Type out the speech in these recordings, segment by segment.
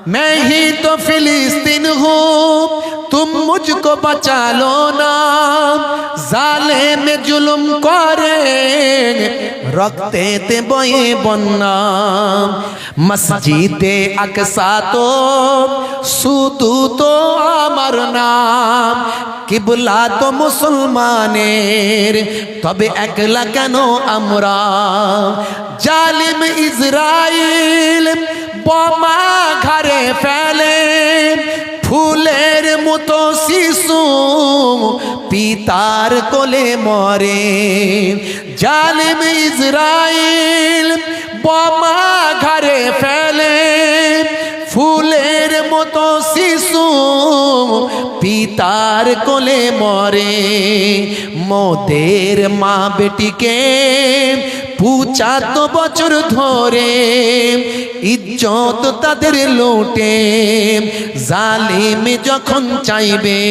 मैं ही तो फिलिस्तीन हूँ तुम मुझको बचा लो ना जाले में जुलुम करे रखते ते बोए बन्ना मस्जिदे अक्सा तो सुदू तो आमर नाम किबला तो मुसलमानेर तबे एकला केनो आमरा जालिम इजराइल बोमा घरे फैले फूलेर मतो शिशु पितार कोले मरे जालिम इजराइल बोमा घरे फैले फूलेर मतो शिशु पितार कोले मरे मोदेर माँ बेटी के पूछा तो बचर धरे इज्जत तादेर लूटे जालिम जखन चाइबे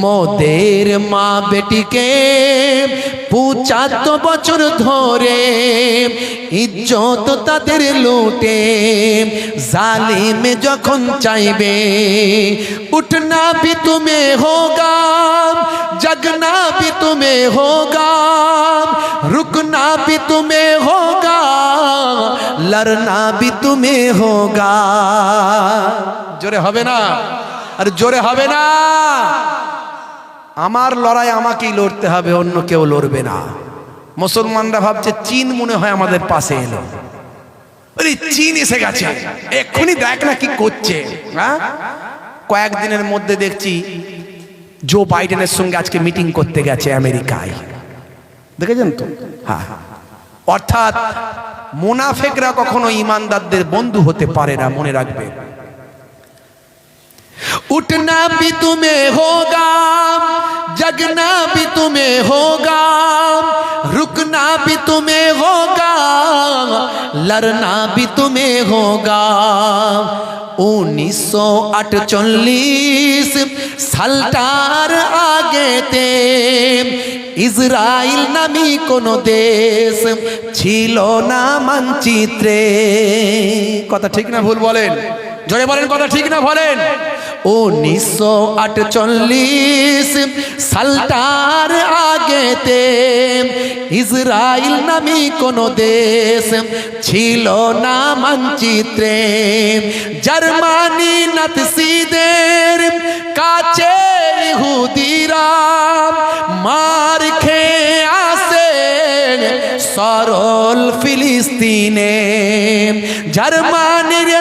मोदेर माँ बेटी के पूछा तो बचर धरे इज्जत तादेर लूटे जालिम जखन चाइबे उठना भी तुम्हें होगा जगना भी तुम्हें होगा रुकना भी तुम्हें होगा लड़ना भी तुम्हें होगा जोरे হবে না আর জোরে হবে না আমার লড়াই আমাকেই লড়তে হবে অন্য কেউ লড়বে না মুসলমানরা ভাবছে চীন মনে হয় আমাদের পাশে এলো আরে চীন এসে গেছে এক্ষুনি দেখ না কি করছে হ্যাঁ কয়েকদিনের মধ্যে দেখছি জো বাইডেনের সঙ্গে আজকে মিটিং করতে গেছে আমেরিকায় দেখেছেন তো হ্যাঁ অর্থাৎ মুনাফিকরা কখনো ঈমানদারদের বন্ধু হতে পারে না মনে রাখবে उठना भी तुम्हें होगा जगना भी तुम्हें होगा रुकना भी तुम्हें होगा लड़ना भी तुम्हें होगा 1948 সালটার আগেতে ইসরায়েল নামী কোনো দেশ ছিল না মানচিত্রে কথা ঠিক না ভুল বলেন জোরে বলেন কথা ঠিক না বলেন 1948 সালটার আগেতে ইসরায়েল নামী কোনো দেশ ছিল না মানচিত্রে জার্মানি নাৎসিদের কাছে ইহুদিরা মার খেয়ে আসে সরল ফিলিস্তিনে জার্মানির